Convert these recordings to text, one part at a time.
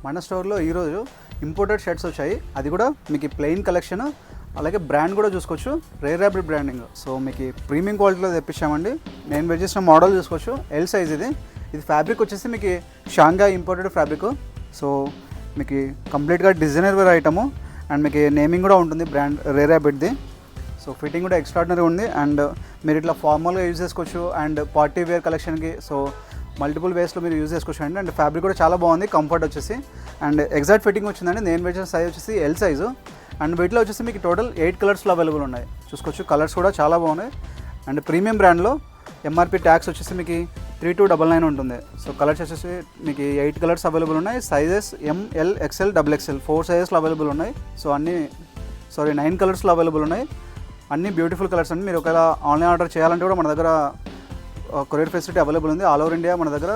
మన స్టోర్లో ఈరోజు ఇంపోర్టెడ్ షర్ట్స్ వచ్చాయి. అది కూడా మీకు ప్లెయిన్ కలెక్షన్, అలాగే బ్రాండ్ కూడా చూసుకోవచ్చు, రేర్ ర్యాపిడ్ బ్రాండింగ్. సో మీకు ప్రీమియం క్వాలిటీలో తెప్పించామండి. నేను వెజ్ చేసిన మోడల్ చూసుకోవచ్చు, ఎల్ సైజ్. ఇది ఫ్యాబ్రిక్ వచ్చేసి మీకు షాంఘాయ్ ఇంపోర్టెడ్ ఫ్యాబ్రిక్. సో మీకు కంప్లీట్గా డిజైనర్ వేర్ ఐటము అండ్ మీకు నేమింగ్ కూడా ఉంటుంది బ్రాండ్ రేర్ ర్యాపిడ్ది. సో ఫిట్టింగ్ కూడా ఎక్స్ట్రాడినరీ ఉంది అండ్ మీరు ఇట్లా ఫార్మల్గా యూజ్ చేసుకోవచ్చు అండ్ పార్టీ వేర్ కలెక్షన్కి. సో మల్టిపుల్ వేస్లో మీరు యూజ్ చేసుకోవచ్చు అండి. అండ్ ఫ్యాబ్రిక్ కూడా చాలా బాగుంది, కంఫర్ట్ వచ్చేసి అండ్ ఎగ్జాక్ట్ ఫిట్టింగ్ వచ్చిందండి. నేను వేసిన సైజ్ వచ్చేసి ఎల్ సైజు అండ్ వీటిలో వచ్చేసి మీకు టోటల్ 8 కలర్స్లో అవైలబుల్ ఉన్నాయి. చూసుకోవచ్చు, కలర్స్ కూడా చాలా బాగున్నాయి. అండ్ ప్రీమియం బ్రాండ్లో ఎంఆర్పి ట్యాక్స్ వచ్చేసి మీకు 3299 ఉంటుంది. సో కలర్స్ వచ్చేసి మీకు 8 కలర్స్ అవైలబుల్ ఉన్నాయి. సైజెస్ ఎంఎల్, ఎక్స్ఎల్, XXL 4 సైజెస్లో అవైలబుల్ ఉన్నాయి. సో 9 కలర్స్లో అవైలబుల్ ఉన్నాయి. అన్ని బ్యూటిఫుల్ కలర్స్ అండి. మీరు ఒకవేళ ఆన్లైన్ ఆర్డర్ చేయాలంటే కూడా మన దగ్గర కొరియర్ ఫెసిలిటీ అవైలబుల్ ఉంది. ఆల్ ఓవర్ ఇండియా మన దగ్గర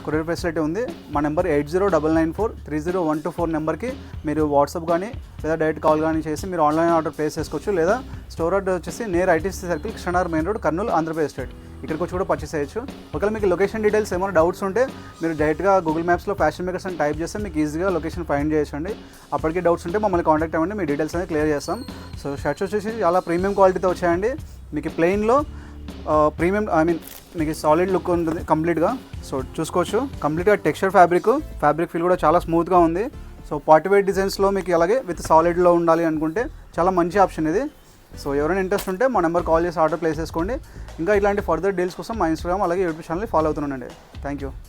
కొరియర్ ఫెసిలిటీ ఉంది. మా నెంబర్ 8099430124 నెంబర్కి మీరు వాట్సాప్ కానీ లేదా డైరెక్ట్ కాల్ కానీ చేసి మీరు ఆన్లైన్ ఆర్డర్ ప్లేస్ చేసుకోవచ్చు. లేదా స్టోర్ అడ్రస్ వచ్చేసి near ITC circle, Krishnanagar main road, Kurnool, Andhra Pradesh state. ఇక్కడికి వచ్చి కూడా పర్చేస్ చేయొచ్చు. ఒకవేళ మీకు లొకేషన్ డీటెయిల్స్ ఏమైనా డౌట్స్ ఉంటే మీరు డైరెక్ట్గా గూగుల్ మ్యాప్స్లో ఫ్యాషన్ మేకర్స్ అని టైప్ చేస్తే మీకు ఈజీగా లొకేషన్ ఫైండ్ చేయొచ్చండి. అప్పటికి డౌట్స్ ఉంటే మమ్మల్ని కాంటాక్ట్ అవ్వండి, మీ డీటెయిల్స్ అనేది క్లియర్ చేస్తాం. సో షర్ట్స్ వచ్చేసి చాలా ప్రీమియం క్వాలిటీతో వచ్చాయండి. మీకు ప్లెయిన్లో ప్రీమియం మీకు సాలిడ్ లుక్ ఉంటుంది కంప్లీట్గా. సో చూసుకోవచ్చు, కంప్లీట్గా టెక్స్చర్ ఫ్యాబ్రిక్ ఫీల్ కూడా చాలా స్మూత్గా ఉంది. సో పార్టీ వేర్ డిజైన్స్లో మీకు అలాగే విత్ సాలిడ్లో ఉండాలి అనుకుంటే చాలా మంచి ఆప్షన్ ఇది. సో ఎవరైనా ఇంట్రెస్ట్ ఉంటే మా నెంబర్ కాల్ చేసి ఆర్డర్ ప్లేస్ చేసుకోండి. ఇంకా ఇలాంటి ఫర్దర్ డీల్స్ కోసం మా ఇన్స్టాగ్రామ్ అలాగే యూట్యూబ్ ఛానల్ని ఫాలో అవుతుండండి. Thank you.